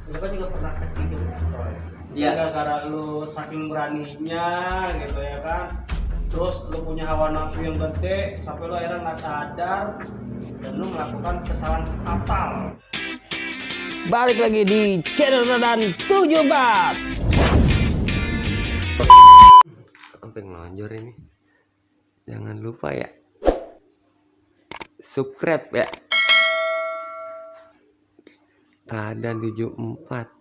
Lu kan juga pernah kecil Troy. Iya. Gara-gara lu saking beraninya gitu ya kan. Terus lu punya hawa nafsu yang gede sampai lu akhirnya nggak sadar dan lu melakukan kesalahan fatal. Balik lagi di channel Radan 7 Bat. Sampai ngelonjor ini. Jangan lupa ya. Subscribe ya. Radan 74.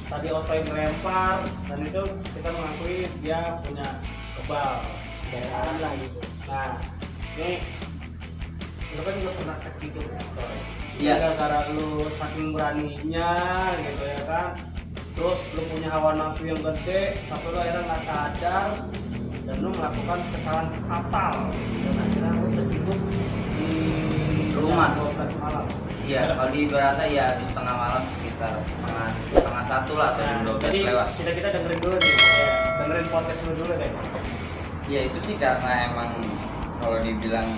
Tadi Otoy melempar dan itu kita mengakui dia punya kebal daerah lah gitu. Nah ini lu kan juga pernah kecil Otoy. Iya. Gara-gara lu saking beraninya gitu ya kan. Terus lu punya hawa nafsu yang gede sampai lu akhirnya nggak sadar dan lu melakukan kesalahan fatal dan akhirnya lu terjatuh di Rumah. jam 12 malam. Iya, kalau di Ibarata ya di setengah malam sekitar setengah satu lah atau jam 12 Jadi lewat. kita dengerin dulu nih, ya. Dengerin podcast lu dulu deh. Ya itu sih karena emang kalau dibilang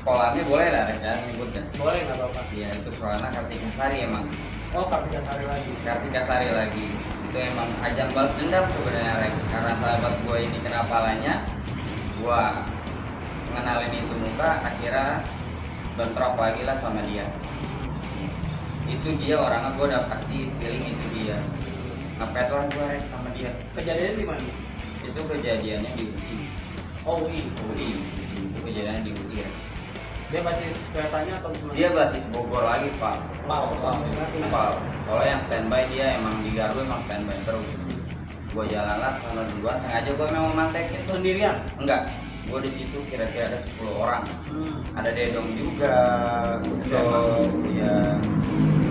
sekolahnya boleh lah kan nyebutnya. Boleh nggak bapak? Iya itu sekolahnya Kartikasari emang. Oh, Kartika Sari lagi. Kartikasari lagi. Itu emang ajang balas dendam sebenarnya Rek. Karena sahabat gue ini kena palanya, gue mengenalin itu muka, akhirnya bentrok lagi lah sama dia. Itu dia orangnya gue udah pasti feeling itu dia. Ngepet lah gue Rek sama dia. Kejadiannya di mana? Itu kejadiannya di UI. Oh, UI. Itu kejadiannya di UI ya. Dia basis keretanya atau gimana? Dia basis Bogor lagi pak. Pak. Kalau yang standby dia emang di Gardu emang standby terus. Gue jalan lah sana duluan, sengaja gue memang mantekin tuh. Sendirian? Enggak, gue di situ kira-kira ada 10 orang. Ada Dedong juga, Ucok, ya,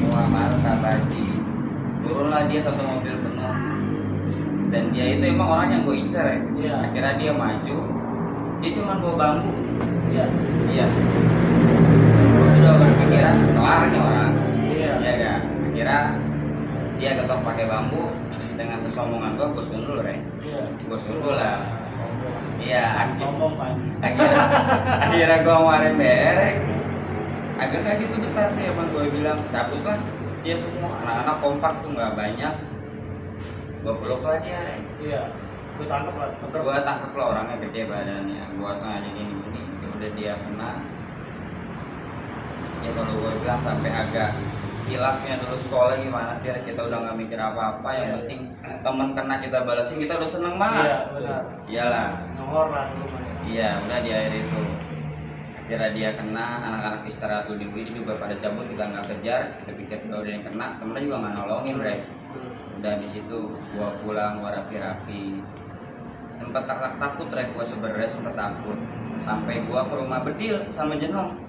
Muhammad, Kataji. Turunlah dia satu mobil penuh. Dan dia itu emang orang yang gue incer ya. Iya. Akhirnya dia maju, dia cuma bawa bambu. Iya. Iya. Gue sudah berpikiran kelar nih orang. Iya. Iya kan. Akhirnya dia ketok pakai bambu dengan kesombongan gue sundul Rek. Iya. Gue sundul lah. Iya. Sombong kan? Akhirnya gue ngeluarin BR. Agak kayak gitu besar sih emang gue bilang cabut lah. Dia semua anak-anak kompak tuh nggak banyak. Gue peluk lah dia Rek. Iya. Gue tangkap lah. Gue tangkep lah orangnya gede badannya. Gue sengaja gini-gini. Udah dia kena. Ya kalau gue bilang sampai agak hilafnya dulu sekolah gimana sih kita udah nggak mikir apa-apa, yang penting temen kena kita balasin, kita udah seneng banget. Iya, benar. Iyalah. Nomor lah dulu mah. Iya, udah di akhir itu akhirnya dia kena, anak-anak istirahat dulu di UI juga pada cabut, kita nggak kejar, kita pikir udah yang kena, temennya juga nggak nolongin Bre. Udah di situ gua pulang, gua rapi-rapi, sempet takut Bre, gua sebenarnya sempet takut sampai gua ke rumah Bedil sama Jenong.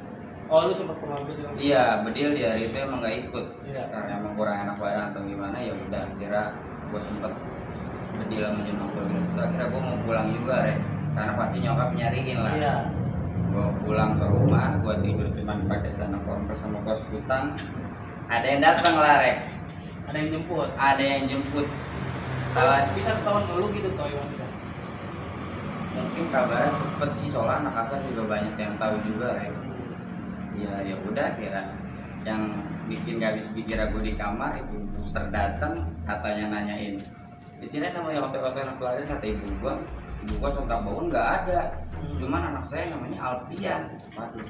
Oh, lu sempat pengambil juga? Iya, Bedil di hari itu emang nggak ikut. Iya. Karena emang kurang enak badan atau gimana, ya udah kira gue sempet Bedil sama Jenong suruh gitu. Akhirnya gue mau pulang juga Rek, karena pasti nyokap nyariin lah. Iya. Gue pulang ke rumah, gue tidur cuma pakai celana kompres sama kaos kutang. Ada yang datang lah Rek, Ada yang jemput. ada yang jemput. Salah, Bisa ketahuan dulu gitu toh Iwan kita. mungkin kabarnya cepet sih, soalnya anak asal juga banyak yang tahu juga Rek. Ya udah kira yang bikin gak habis pikir aku di kamar, ibu booster datang katanya nanyain di sini namanya hotel-hotel anak pelajar, kata ibu gua sontak bangun nggak ada, cuman anak saya namanya Alfian. Waduh,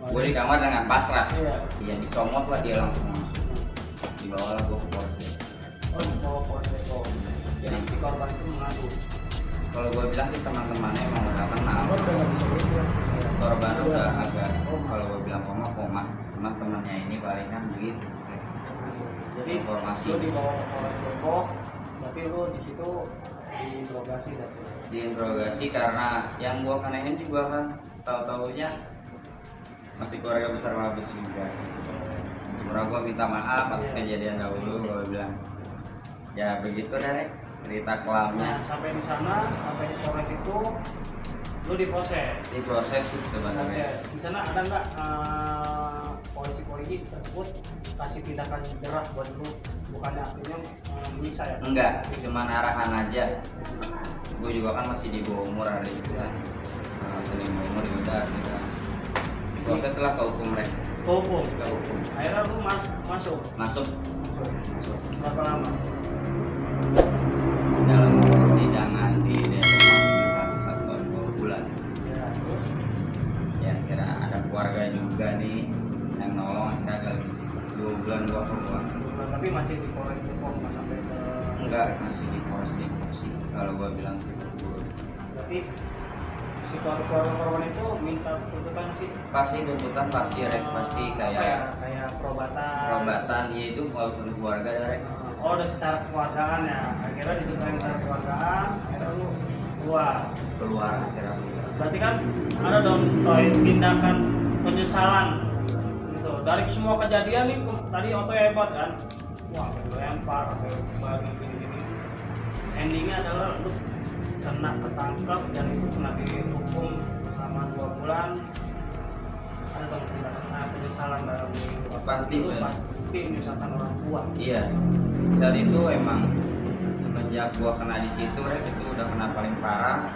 gue di kamar dengan pasrah. Iya, dicomot lah dia langsung masuk, dibawa lah gue ke polsek. Oh, bawa polsek. Jadi si korban itu mengadu. Kalau gue bilang sih teman-temannya emang udah kenal. Oh, udah nggak bisa gitu ya? Korban udah agak, kalau gue bilang koma, cuma temannya ini palingan begitu. Jadi informasi lu dibawa ke Polres Depok, berarti lu di situ diinterogasi dan diinterogasi karena yang gua kenain juga kan tahu-taunya masih keluarga besar habis juga sih. Sebenarnya gua minta maaf atas kejadian dahulu, gua bilang ya begitu deh cerita kelamnya. Nah, sampai di sana, sampai di Polres itu lu diproses. Diproses sih sebenarnya. Di sana ada nggak polisi-polisi Rigi tersebut kasih tindakan jerah buat lu, bukannya artinya menyiksa ya? Enggak, cuman arahan aja. Gue juga kan masih di bawah umur hari itu kan. Sering umur udah kita diproses lah ke hukum mereka. Hukum. Ke hukum. Akhirnya lu masuk. Masuk Berapa lama? dalam persidangan di Depok sekitar 1 tahun 2 bulan. Ya, terus Ya kira ada keluarga juga nih yang nolong, akhirnya agak 2 bulan 2 bulan. tapi masih di Polres Depok, nggak sampai ke. Enggak, masih di Polres Depok sih kalau gua bilang gitu. Berarti si keluarga korban itu minta tuntutan sih. Pasti tuntutan pasti rek, pasti kayak kayak perobatan. perobatan ya itu walaupun keluarga ya rek. Oh, udah secara keluargaan ya. Akhirnya disuruh secara keluargaan, akhirnya lu Keluar akhirnya. berarti kan ada dong Toy, tindakan penyesalan gitu. Dari semua kejadian nih tadi Otoy hebat kan, wah lempar bagi gini-gini, endingnya adalah lu kena ketangkap dan itu kena dihukum selama 2 bulan. Ada dong tindakan penyesalan dalam Pasti, itu Ben. pasti misalkan orang tua. Iya. Saat itu emang semenjak gua kena di situ rek itu udah kena paling parah.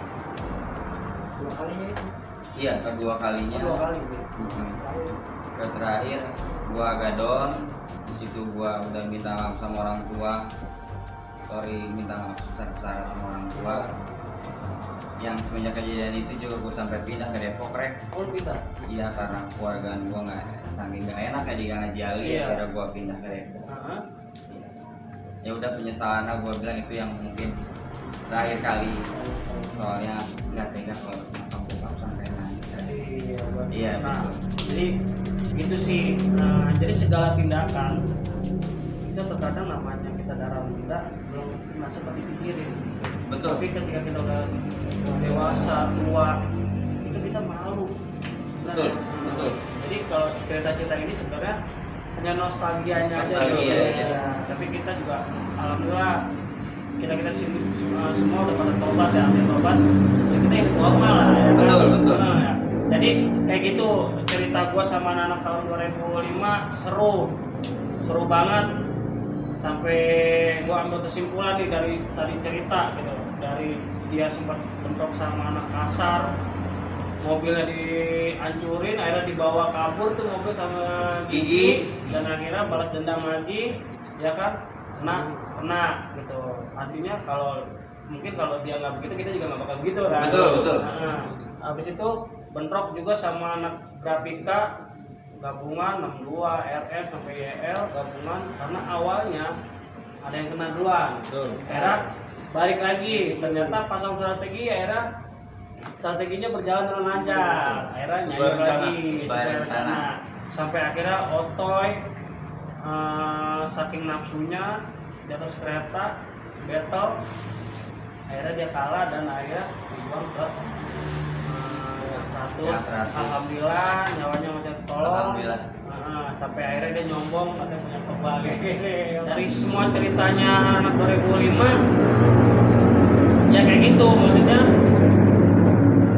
2 kalinya itu. Iya, kedua kalinya. 2 kali gitu. Ke terakhir gua agak down. Di situ gua udah minta maaf sama orang tua. Sorry, minta maaf besar-besar sama orang tua. Yang semenjak kejadian itu juga gua sampai pindah ke Depok rek. Oh pindah. Iya, karena keluargaan gua saking nggak enak ya di Gangjali. Iya. Akhirnya gua pindah ke Depok. Ya udah penyesalan gua bilang itu yang mungkin terakhir kali, soalnya nggak tega kalau bokap sampai nangis. Iya, Nah, betul. jadi gitu sih. Jadi segala tindakan itu terkadang namanya kita darah muda belum nggak sempat dipikirin. Betul. Tapi ketika kita udah dewasa, tua, itu kita malu. Betul, betul. Jadi kalau cerita-cerita ini sebenarnya hanya nostalgianya aja. Nostalgia, tuh. ya. Tapi kita juga alhamdulillah kita sini semua udah pada tobat ya, ambil tobat. Ya kita hidup normal lah. Ya, kan? Betul, betul. Nah, ya. Jadi kayak gitu cerita gua sama anak tahun 2005 seru banget. Sampai gua ambil kesimpulan nih dari tadi cerita gitu, dari dia sempat bentrok sama anak kasar, mobilnya dihancurin, akhirnya dibawa kabur tuh mobil sama Gigi, dan akhirnya balas dendam lagi, ya kan, kena gitu. Artinya kalau mungkin kalau dia nggak begitu kita juga nggak bakal begitu kan. Betul. Nah, habis itu bentrok juga sama anak grafika gabungan 62 RF sampai YL gabungan, karena awalnya ada yang kena duluan. Akhirnya balik lagi, ternyata pasang strategi, akhirnya strateginya berjalan dengan lancar, akhirnya Sesuai nyanyi rencana. lagi Sesuai rencana. sampai akhirnya Otoy saking nafsunya di atas kereta battle, akhirnya dia kalah dan akhirnya dibuang ke yang 100. Alhamdulillah nyawanya masih tertolong. Alhamdulillah. Sampai akhirnya dia nyombong katanya punya kebal. Dari semua ceritanya anak 2005 ya kayak gitu, maksudnya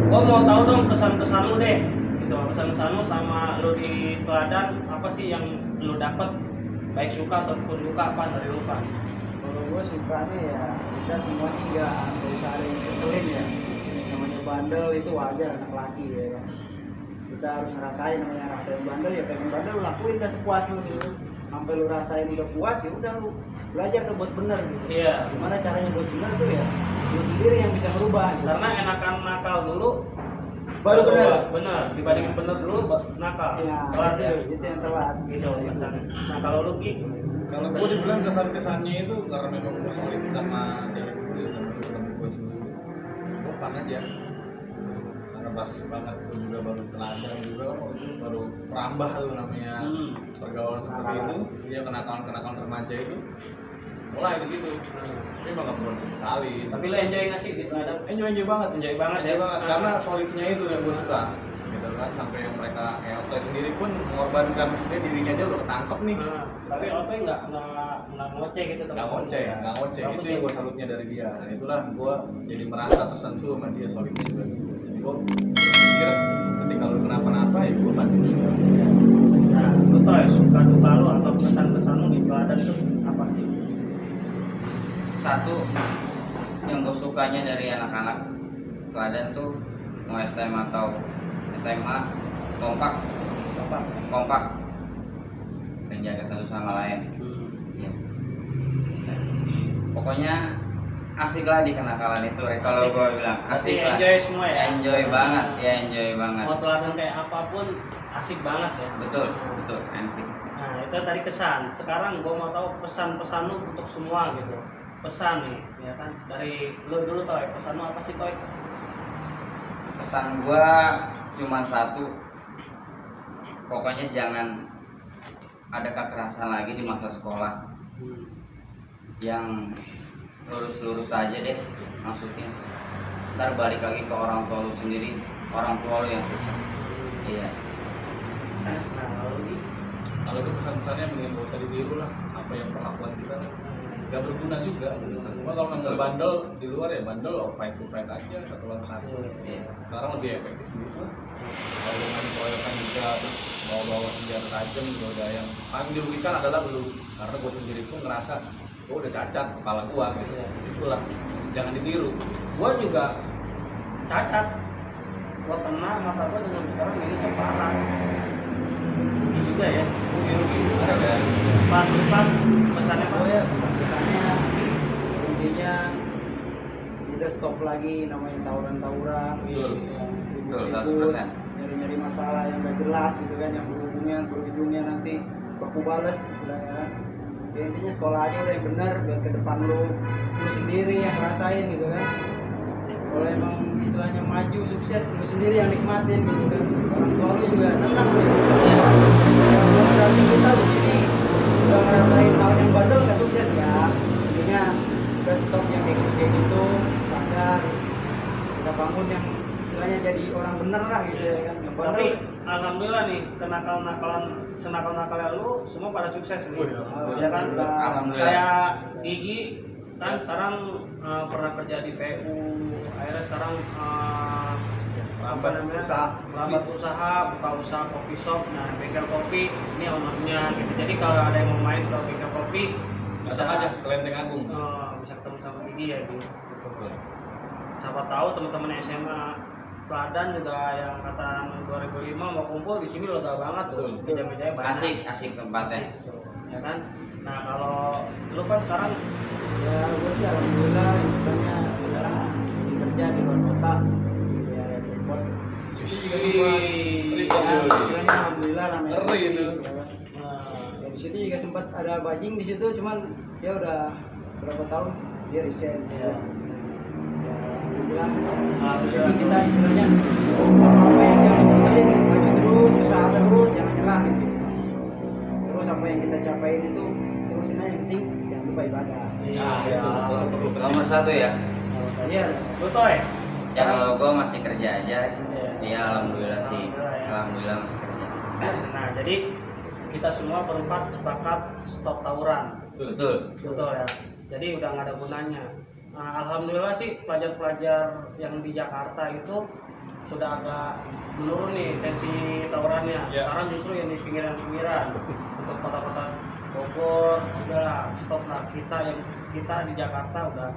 gua mau tahu dong pesan-pesan lu deh gitu, pesan-pesan lu sama lu di teladan apa sih yang lu dapet, baik suka ataupun duka apa dari lu Pak? Kalau gue sukanya ya kita semua sih nggak usah ada yang seselin ya, namanya bandel itu wajar anak laki ya kan. Kita harus ngerasain, namanya rasain bandel ya pengen bandel lu lakuin dah sepuas lu gitu, sampai lu rasain udah puas ya udah lu belajar tuh buat bener gitu. Iya. Gimana caranya buat bener tuh ya lu sendiri yang bisa merubah gitu. Karena enakan nakal dulu Baru bener. bener dibandingin bener dulu nakal. Ya, Telat ya. itu yang telat Gitu pesan. Nah kalau lu Ki, Kalau gue dibilang kesan-kesannya itu karena memang gue solid sama dari dulu sama temen gue sendiri. Gue fun aja. Karena pas banget gue juga baru teladan juga waktu itu baru merambah tuh namanya pergaulan seperti itu. Dia kenakalan remaja itu mulai di situ. Tapi emang gak perlu disesali. tapi lu enjoy nggak sih di teladan? Enjoy banget, Enjoy banget ya. karena solidnya itu yang gue suka. Gitu kan, sampai yang mereka kayak Otoy sendiri pun mengorbankan maksudnya dirinya dia udah ketangkep nih. Tapi Otoy nggak ngoceh gitu. Nggak ngoceh. Bagus Itu ya. yang gue salutnya dari dia, dan itulah gue jadi merasa tersentuh sama dia solidnya juga. Jadi gue berpikir ketika lu kenapa-napa ya gue bantu juga. Nah, lu Toy, suka duka lu atau pesan-pesan lu di Teladan itu apa sih? Satu yang gue sukanya dari anak-anak Teladan tuh mau SMA atau SMA kompak Apa? kompak menjaga satu sama lain. Ya. Pokoknya asik lah di kenakalan itu, Rek. Kalau Asik. gue bilang Pasti asik lah. enjoy semua ya? Enjoy banget, ya enjoy banget. Mau Teladan kayak apapun asik banget ya. Betul, betul, asik. Nah itu tadi kesan. Sekarang gue mau tahu pesan-pesan lu untuk semua gitu. Pesan nih, ya kan? Dari lu dulu Toy. Pesan lu apa sih Toy? Pesan gue cuma satu, pokoknya jangan ada kekerasan lagi di masa sekolah. Yang lurus-lurus aja deh, maksudnya ntar balik lagi ke orang tua lu sendiri, orang tua lu yang susah. Iya. Nah lalu di Kalau itu pesan-pesannya mending gak usah ditiru lah, apa yang perlakuan kita gak berguna juga gitu. Cuma kalau nggak bandel di luar ya bandel, fight to fight aja, satu lawan satu. Iya. Sekarang lebih efektif gitu. Kalau dengan dikeroyokan juga terus bawa-bawa senjata tajam juga udah yang paling dirugikan adalah lu, karena gue sendiri pun ngerasa gue udah cacat kepala gue gitu. Itulah, jangan ditiru. gue juga cacat. Gue kena mata gue dengan sekarang ini separah. Ini juga ya. Rugi-rugi juga. Ada. Pas pesannya apa? Oh ya, pesan-pesannya intinya udah stop lagi namanya tawuran-tawuran, Betul. Betul, ribut, 100%. nyari-nyari masalah yang gak jelas gitu kan, yang berujungnya nanti baku bales istilahnya kan. Ya, intinya sekolah aja udah yang benar buat ke depan lu sendiri yang ngerasain gitu kan. Kalau emang istilahnya maju sukses lu sendiri yang nikmatin gitu kan, orang tua lu juga senang gitu. Berarti kita di sini udah ngerasain hal yang bandel nggak sukses ya, intinya udah stop yang kayak gitu, sadar kita bangun yang istilahnya jadi orang bener lah gitu ya kan. Yang bandel, Tapi alhamdulillah nih kenakalan senakal-nakalnya lu semua pada sukses nih. Oh, iya. Ya kan? Alhamdulillah. Kayak Gigi kan sekarang pernah kerja di PU, akhirnya sekarang Melambat usaha, melambat bisnis. usaha, buka usaha kopi shop, nah bengkel kopi ini ownernya gitu. Jadi kalau ada yang mau main ke bengkel kopi bisa Datang aja ke Lenteng Agung. bisa ketemu sama Gigi ya gitu. Betul. Siapa tahu teman-teman SMA Teladan juga yang angkatan 2005 mau kumpul di sini lega banget tuh. Betul. Meja-mejanya banyak. Asik tempatnya. Asik, tuh. Ya kan? Nah, kalau lu kan sekarang ya gue sih alhamdulillah istilahnya sekarang lagi kerja di luar kota ya repot. Itu juga sempat Repot, ya, cuy. istilahnya alhamdulillah namanya Ngeri rezeki, itu. ya kan. Ya, di situ juga sempat ada bajing di situ, cuman dia udah berapa tahun dia resign ya. Ya alhamdulillah. Jadi kita istilahnya apa yang jangan seselin, maju terus, usaha terus, jangan nyerah gitu. Terus apa yang kita capai itu terusin aja, yang penting jangan lupa ibadah. Nah, itu perlu Nomor satu ya. Iya. lu Toy. Ya kalau gue masih kerja aja. Iya. Iya, alhamdulillah sih. Alhamdulillah ya. Alhamdulillah masih kerja. Nah, jadi kita semua berempat sepakat stop tawuran. Betul. Betul ya. Jadi udah nggak ada gunanya. Nah, alhamdulillah sih pelajar-pelajar yang di Jakarta itu sudah agak menurun nih tensi tawurannya. Ya. Sekarang justru yang di pinggiran-pinggiran untuk kota-kota Bogor udahlah stop lah. Kita di Jakarta udah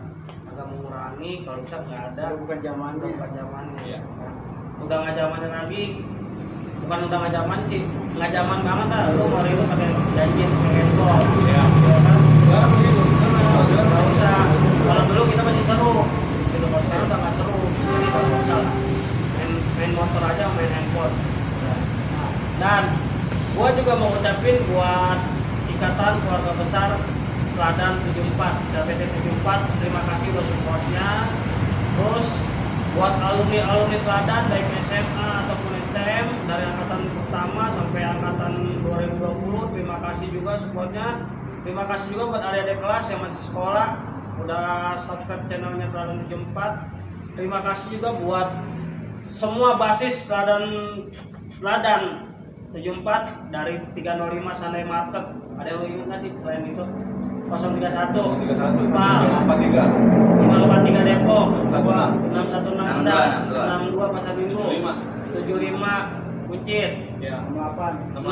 agak mengurangi, kalau bisa nggak ada. Udah bukan zamannya. Bukan zamannya. Iya. Udah nggak zamannya lagi. Bukan udah nggak zaman sih, nggak zaman banget lah. Lu mau ribut pakai janji pakai handphone. Iya. Ya kan? Sekarang begitu. Nggak usah. Kalau dulu kita masih seru, gitu. Kalau sekarang udah nggak seru, jadi nggak usah lah. Main motor aja, main handphone. Nah, dan gua juga mau ucapin buat Ikatan Keluarga Besar Teladan 74, KPT 74, terima kasih buat supportnya. Terus buat alumni Teladan baik SMA ataupun STM dari angkatan pertama sampai angkatan 2020, terima kasih juga supportnya. Terima kasih juga buat adik-adik kelas yang masih sekolah udah subscribe channelnya Teladan 74. Terima kasih juga buat semua basis Teladan 74 dari 305 Sunday Market. Ada yang ingat nggak sih selain itu? 031 31, Pal 543, 543 Depok, 616, 616 Kendal, 62 Pasar Minggu, 75. 75 Kuncit, Ya. 68. 68,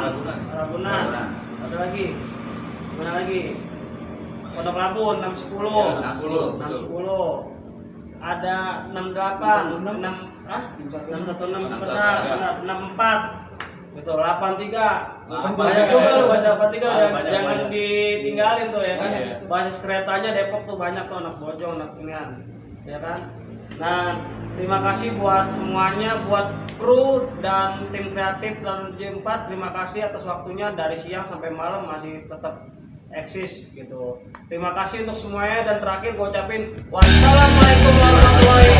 Ragunan. Ragunan. Ragunan. Ada lagi, mana lagi? Pondok Labu 610, Ya, 610. 610. Ada 68, 616. 6 ah 616 616. benar, 64. Gitu, 83. Delapan Banyak tiga, juga ya. lu bahasa 83 Banyak, jangan banyak. ditinggalin tuh ya kan. Iya. Basis keretanya Depok tuh banyak tuh anak Bojong, anak inian. Ya kan? Nah, terima kasih buat semuanya, buat kru dan tim kreatif dan J4, terima kasih atas waktunya dari siang sampai malam masih tetap eksis gitu. Terima kasih untuk semuanya dan terakhir gue ucapin wassalamualaikum warahmatullahi